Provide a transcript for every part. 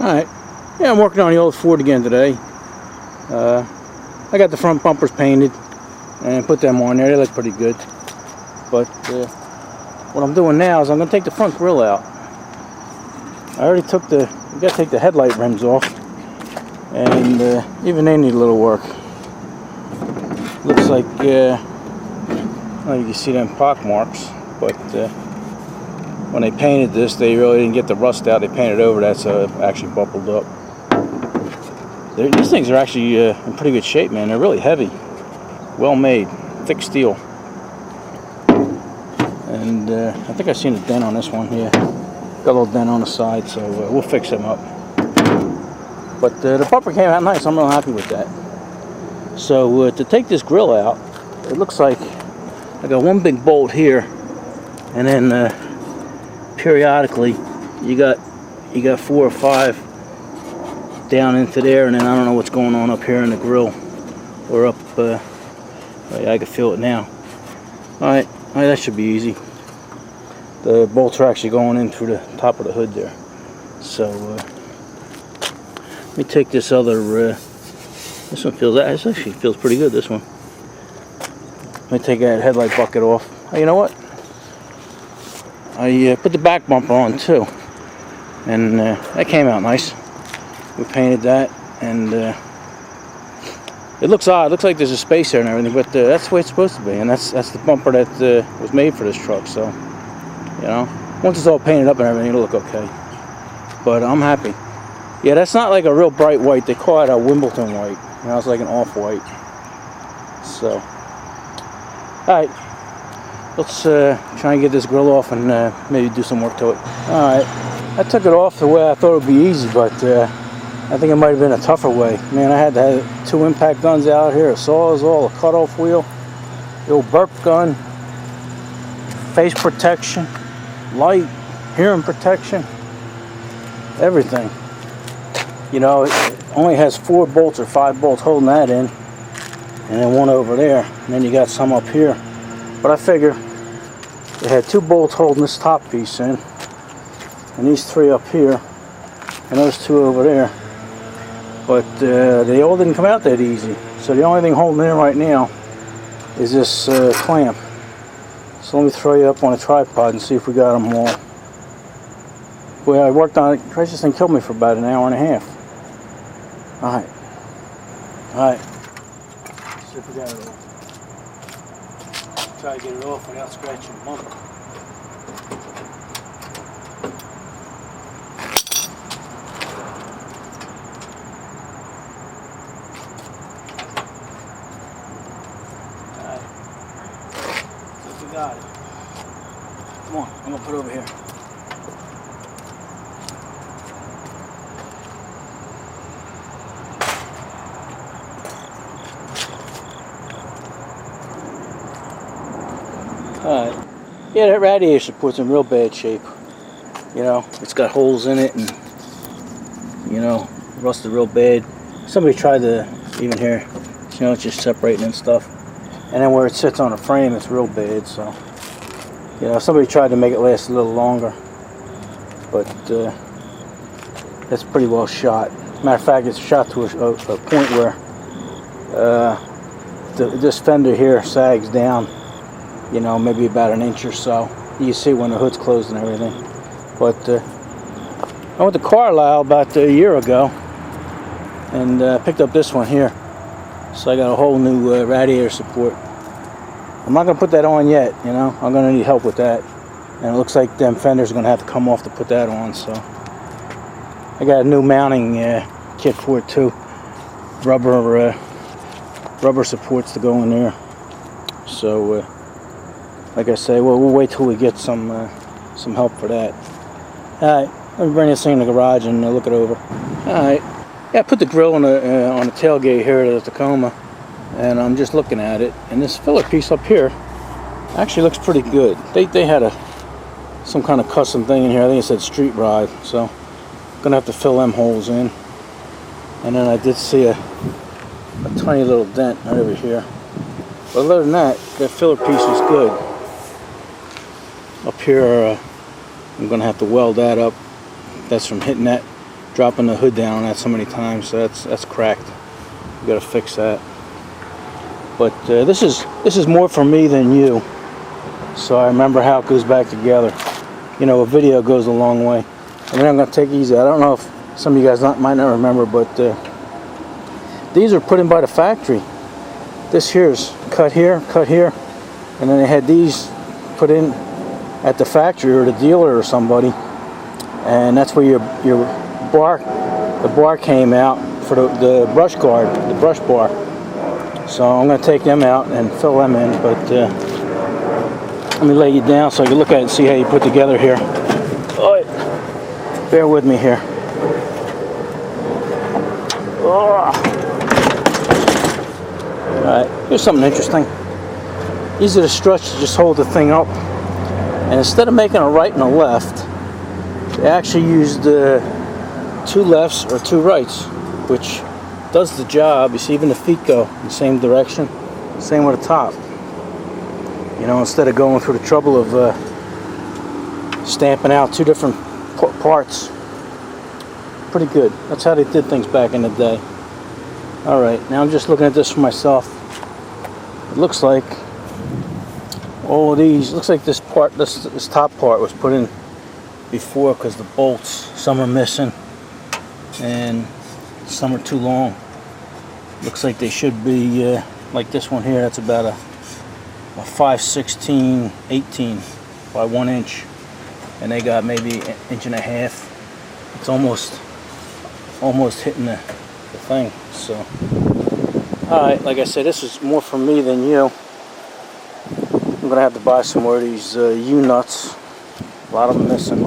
Alright, yeah, I'm working on the old Ford again today. I got the front bumpers painted and put them on there. They look pretty good. But what I'm doing now is I'm going to take the front grille out. I already took you got to take the headlight rims off, and even they need a little work. Looks like well, you can see them pock marks, but when they painted this, they really didn't get the rust out. They painted over that, so it actually buckled up. These things are actually in pretty good shape, man. They're really heavy, well made, thick steel. And I think I've seen a dent on this one here. Got a little dent on the side, so we'll fix them up. But the bumper came out nice. I'm real happy with that. So to take this grill out, it looks like I got one big bolt here, and then periodically you got 4 or 5 down into there, and then I don't know what's going on up here in the grill or up. Oh yeah, I can feel it now. All right, that should be easy. The bolts are actually going in through the top of the hood there. So let me take this other. This one actually feels pretty good. This one. Let me take that headlight bucket off. Oh, you know what? I put the back bumper on too, and that came out nice. We painted that, and it looks odd. It looks like there's a space there and everything, but that's the way it's supposed to be, and that's the bumper that was made for this truck. So, you know, once it's all painted up and everything, it'll look okay. But I'm happy. Yeah, that's not like a real bright white. They call it a Wimbledon white. You know, it's like an off-white. So, all right. Let's try and get this grill off and maybe do some work to it. Alright, I took it off the way I thought it would be easy, but I think it might have been a tougher way. Man, I had to have 2 impact guns out here, a sawzall, a cutoff wheel, the old burp gun, face protection, light, hearing protection, everything. You know, it only has 4 bolts or 5 bolts holding that in, and then 1 over there, and then you got some up here. But I figure it had 2 bolts holding this top piece in, and these 3 up here, and those 2 over there. But they all didn't come out that easy. So the only thing holding in right now is this clamp. So let me throw you up on a tripod and see if we got them all. Boy, I worked on it. Christ, this thing killed me for about an hour and a half. Alright. Alright. Let's see if we got it all. Try to get it off without scratching the bumper. Alright. So we got it. Come on, I'm gonna put it over here. Alright, yeah, that radiator support's in real bad shape. You know, it's got holes in it and, you know, rusted real bad. Somebody tried to, even here, you know, it's just separating and stuff. And then where it sits on the frame, it's real bad, so, you know, somebody tried to make it last a little longer. But, that's pretty well shot. Matter of fact, it's shot to a point where this fender here sags down. You know, maybe about an inch or so. You see when the hood's closed and everything. But I went to Carlisle about a year ago and picked up this one here. So I got a whole new radiator support. I'm not going to put that on yet, you know. I'm going to need help with that. And it looks like them fenders are going to have to come off to put that on. So I got a new mounting kit for it too. Rubber supports to go in there. So like I say, we'll wait till we get some help for that. Alright, let me bring this thing in the garage and look it over. Alright, yeah, I put the grill on the tailgate here of the Tacoma, and I'm just looking at it. And this filler piece up here actually looks pretty good. They had some kind of custom thing in here. I think it said street ride, so I'm gonna have to fill them holes in. And then I did see a tiny little dent right over here. But other than that filler piece is good. Up here, I'm going to have to weld that up. That's from hitting that dropping the hood down on that so many times. So that's cracked. We got to fix that. But this is more for me than you. So I remember how it goes back together. You know, a video goes a long way. I mean, I'm going to take these out. I don't know if some of you guys might not remember, but these are put in by the factory. This here is cut here, and then they had these put in at the factory or the dealer or somebody, and that's where the bar came out for the brush guard, the brush bar. So I'm going to take them out and fill them in, but let me lay you down so you can look at it and see how you put together here. Oh, bear with me here. Alright, here's something interesting. These are the struts to just hold the thing up. And instead of making a right and a left, they actually used 2 lefts or 2 rights, which does the job. You see, even the feet go in the same direction. Same with the top. You know, instead of going through the trouble of stamping out 2 different parts. Pretty good. That's how they did things back in the day. Alright, now I'm just looking at this for myself. It looks like all of these, looks like this part, this top part was put in before because the bolts, some are missing and some are too long. Looks like they should be like this one here. That's about a 5/16, 18 by 1 inch, and they got maybe 1.5 inches. It's almost hitting the thing. So, alright, like I said, this is more for me than you. I'm gonna have to buy some more of these U-nuts. A lot of them missing.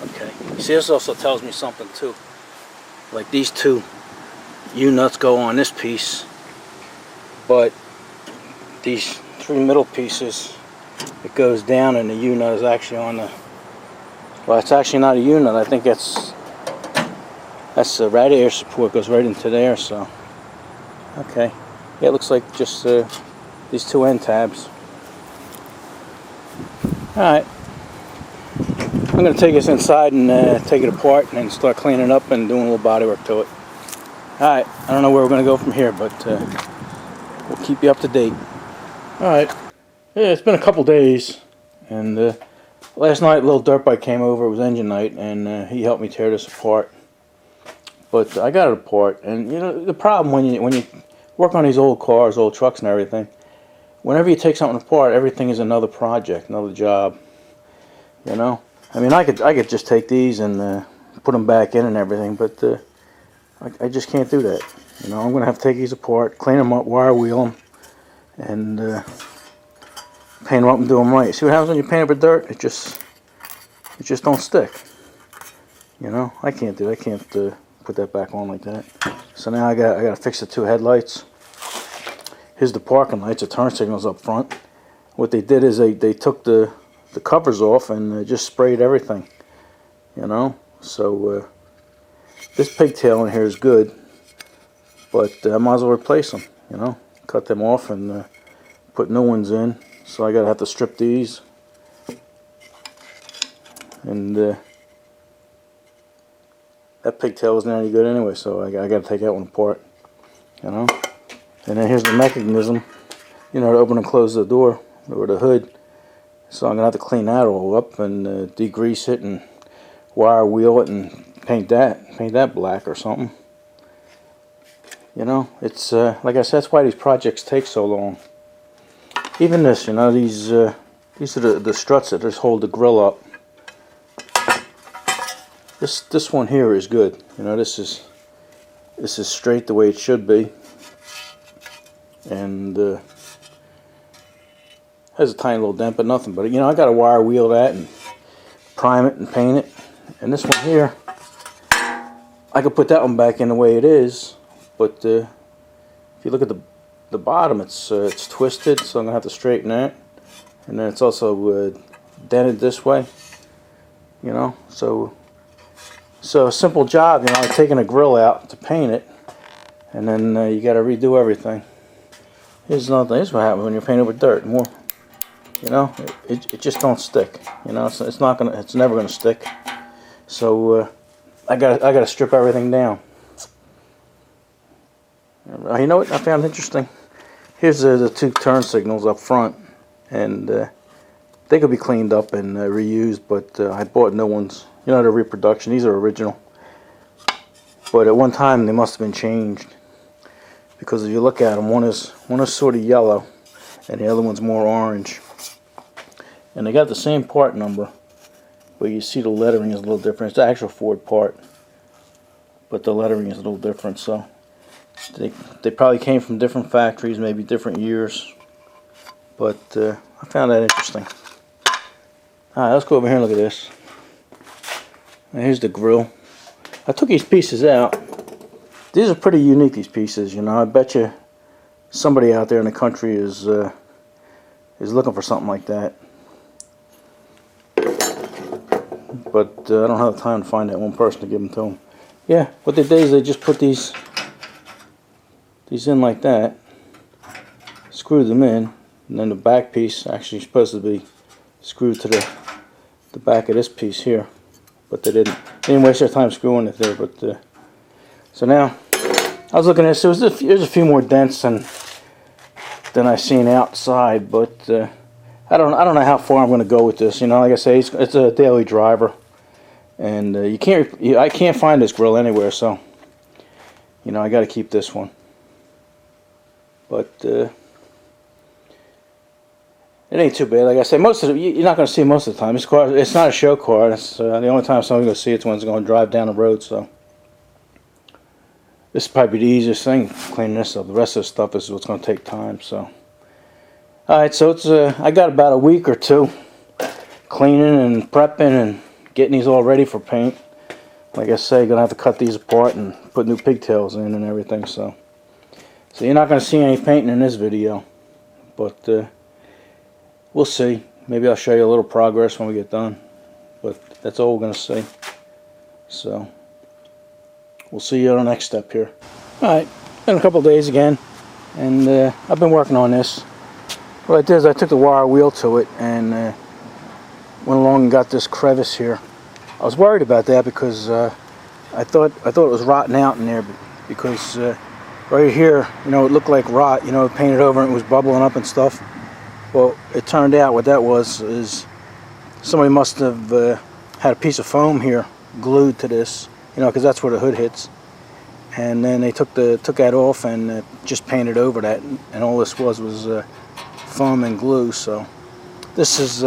Okay. See, this also tells me something too. Like these 2 U-nuts go on this piece, but these 3 middle pieces, it goes down, and the U-nut is actually on the. Well, it's actually not a U-nut. I think that's the radiator support goes right into there. So, okay. Yeah, it looks like just these 2 end tabs. Alright. I'm going to take this inside and take it apart and then start cleaning it up and doing a little body work to it. Alright. I don't know where we're going to go from here, but we'll keep you up to date. Alright. Yeah, it's been a couple days. And last night a little dirt bike came over. It was engine night. And he helped me tear this apart. But I got it apart. And you know, the problem when you work on these old cars, old trucks and everything, whenever you take something apart, everything is another project, another job. You know, I mean, I could just take these and put them back in and everything, but I just can't do that. You know, I'm gonna have to take these apart, clean them up, wire wheel them, and paint them up and do them right. See what happens when you paint it with dirt? It just don't stick. You know, I can't do it. I can't put that back on like that. So now I gotta fix the 2 headlights. Here's the parking lights, the turn signals up front. What they did is they took the covers off and just sprayed everything. You know, so this pigtail in here is good, but I might as well replace them. You know, cut them off and put new ones in. So I gotta have to strip these, and that pigtail wasn't any good anyway, so I got to take that one apart, you know. And then here's the mechanism, you know, to open and close the door or the hood. So I'm gonna have to clean that all up and degrease it and wire wheel it and paint that black or something. You know, it's like I said, that's why these projects take so long. Even this, you know, these are the struts that just hold the grill up. This one here is good. You know, this is straight the way it should be, and has a tiny little dent, but nothing. But you know, I got to wire wheel that and prime it and paint it. And this one here, I could put that one back in the way it is, but if you look at the bottom, it's twisted, so I'm gonna have to straighten that. And then it's also dented this way. You know, so a simple job, you know, like taking a grill out to paint it, and then you got to redo everything. Here's another thing. This is what happens when you're painted with dirt. More, you know, it just don't stick. You know, it's not gonna, it's never gonna stick. So I gotta strip everything down. You know what I found interesting? Here's the two turn signals up front, and they could be cleaned up and reused, but I bought new ones. You know, they're reproduction. These are original, but at one time they must have been changed, because if you look at them, one is sort of yellow, and the other one's more orange. And they got the same part number, but you see the lettering is a little different. It's the actual Ford part, but the lettering is a little different. So they probably came from different factories, maybe different years. But I found that interesting. Alright, let's go over here and look at this. And here's the grill. I took these pieces out. These are pretty unique, these pieces, you know. I bet you somebody out there in the country is looking for something like that. But I don't have the time to find that one person to give them to them. Yeah, what they did is they just put these in like that, screwed them in, and then the back piece actually is supposed to be screwed to the back of this piece here, but they didn't waste their time screwing it there. But so now I was looking at this. There's a few more dents than I seen outside, but I don't know how far I'm going to go with this. You know, like I say, it's a daily driver, and I can't find this grill anywhere, so you know I got to keep this one. But it ain't too bad. Like I say, most of you're not going to see it most of the time. It's not a show car. It's the only time someone's going to see it's when it's going to drive down the road. So this is probably the easiest thing, cleaning this up. The rest of the stuff is what's going to take time. So all right, so it's I got about a week or two cleaning and prepping and getting these all ready for paint. Like I say, gonna have to cut these apart and put new pigtails in and everything. So you're not gonna see any painting in this video, but we'll see. Maybe I'll show you a little progress when we get done, but that's all we're gonna see. So we'll see you on the next step here. All right, been a couple days again, and I've been working on this. What I did is I took the wire wheel to it and went along and got this crevice here. I was worried about that because I thought it was rotting out in there, because right here, you know, it looked like rot. You know, painted over and it was bubbling up and stuff. Well, it turned out what that was is somebody must have had a piece of foam here glued to this. You know, because that's where the hood hits. And then they took that off and just painted over that, and all this was foam and glue. So this is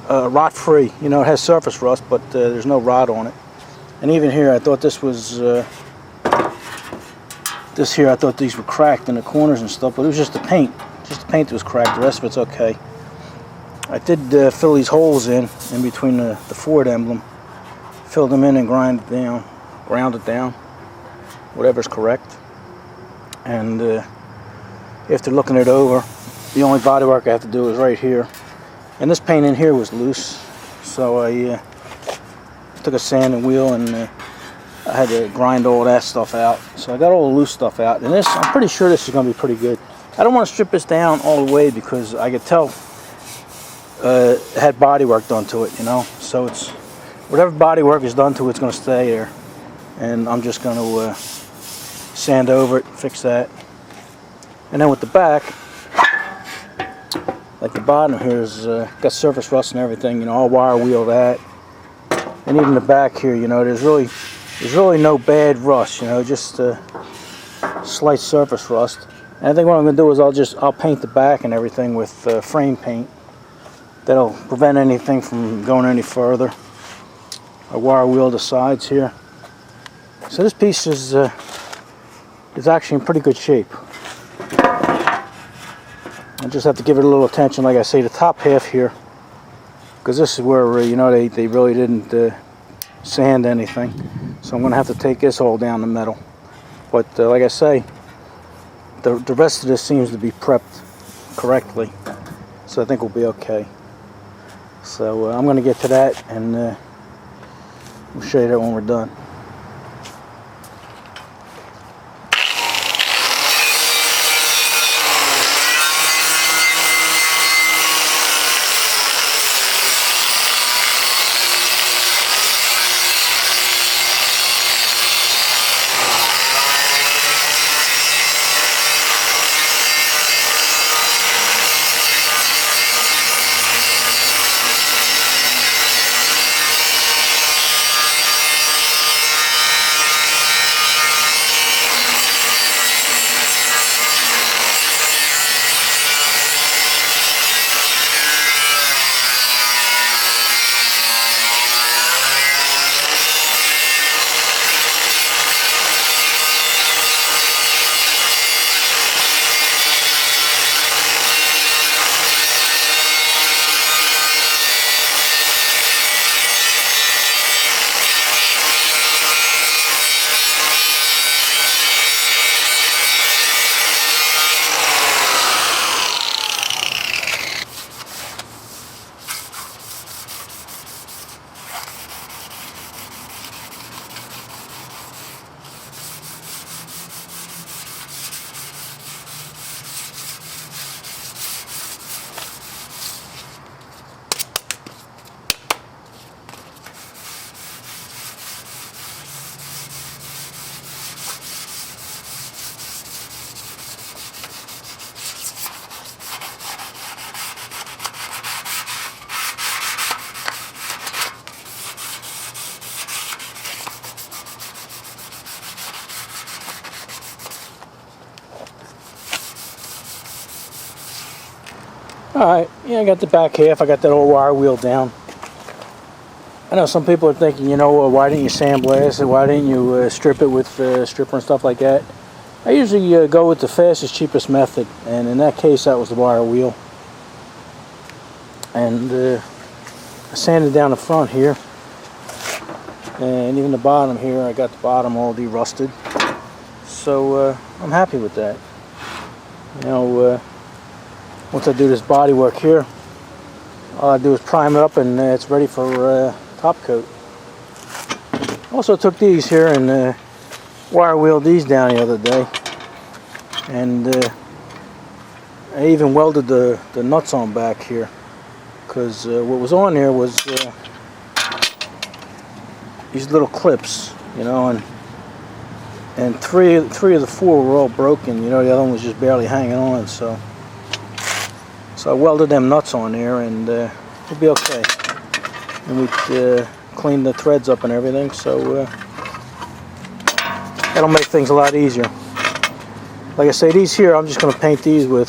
rot free. You know, it has surface rust, but there's no rot on it. And even here, I thought this was I thought these were cracked in the corners and stuff, but it was just the paint that was cracked. The rest of it's okay. I did fill these holes in between the Ford emblem, filled them in and ground it down, whatever's correct. And after looking it over, the only body work I have to do is right here. And this paint in here was loose, so I took a sanding wheel and I had to grind all that stuff out. So I got all the loose stuff out, and I'm pretty sure this is going to be pretty good. I don't want to strip this down all the way because I could tell it had body work done to it, you know. So it's whatever body work is done to it, it's going to stay there. And I'm just going to sand over it, fix that. And then with the back, like the bottom here is got surface rust and everything, you know. I'll wire wheel that. And even the back here, you know, there's really no bad rust, you know, just slight surface rust. And I think what I'm going to do is I'll paint the back and everything with frame paint. That'll prevent anything from going any further. I wire wheel the sides here. So this piece is actually in pretty good shape. I just have to give it a little attention, like I say, the top half here, because this is where you know they really didn't sand anything. So I'm going to have to take this all down the middle. But like I say, the rest of this seems to be prepped correctly, so I think we'll be okay. So I'm going to get to that, and we'll show you that when we're done. Alright, yeah, I got the back half. I got that old wire wheel down. I know some people are thinking, you know, why didn't you sandblast it? Why didn't you strip it with stripper and stuff like that? I usually go with the fastest, cheapest method, and in that case, that was the wire wheel. And I sanded down the front here, and even the bottom here. I got the bottom all de-rusted, so I'm happy with that. You know, once I do this body work here, all I do is prime it up, and it's ready for top coat. Also took these here and wire wheeled these down the other day, and I even welded the nuts on back here, because what was on there was these little clips, you know, and three of the four were all broken. You know, the other one was just barely hanging on, so I welded them nuts on there, and it'll be okay. And we cleaned the threads up and everything, so that'll make things a lot easier. Like I say, these here, I'm just going to paint these with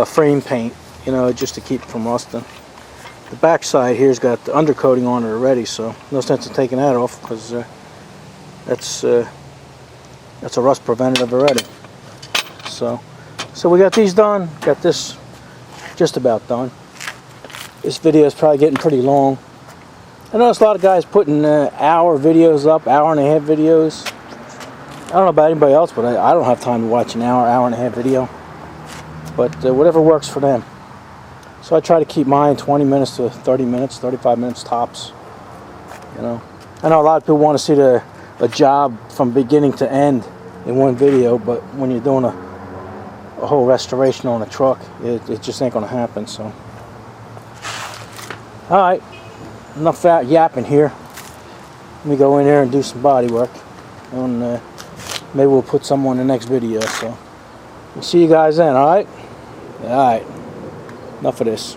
frame paint, you know, just to keep it from rusting. The back side here's got the undercoating on it already, so no sense in taking that off, because that's a rust preventative already. So we got these done. Got this just about done. This video is probably getting pretty long. I notice a lot of guys putting hour videos up, hour and a half videos. I don't know about anybody else, but I don't have time to watch an hour and a half video. But whatever works for them. So I try to keep mine 20 minutes to 30 minutes, 35 minutes tops. You know, I know a lot of people want to see a job from beginning to end in one video, but when you're doing a whole restoration on a truck, it just ain't gonna happen. So, all right, enough yapping here. Let me go in there and do some body work, and maybe we'll put some on the next video. So we'll see you guys then. All right, enough of this.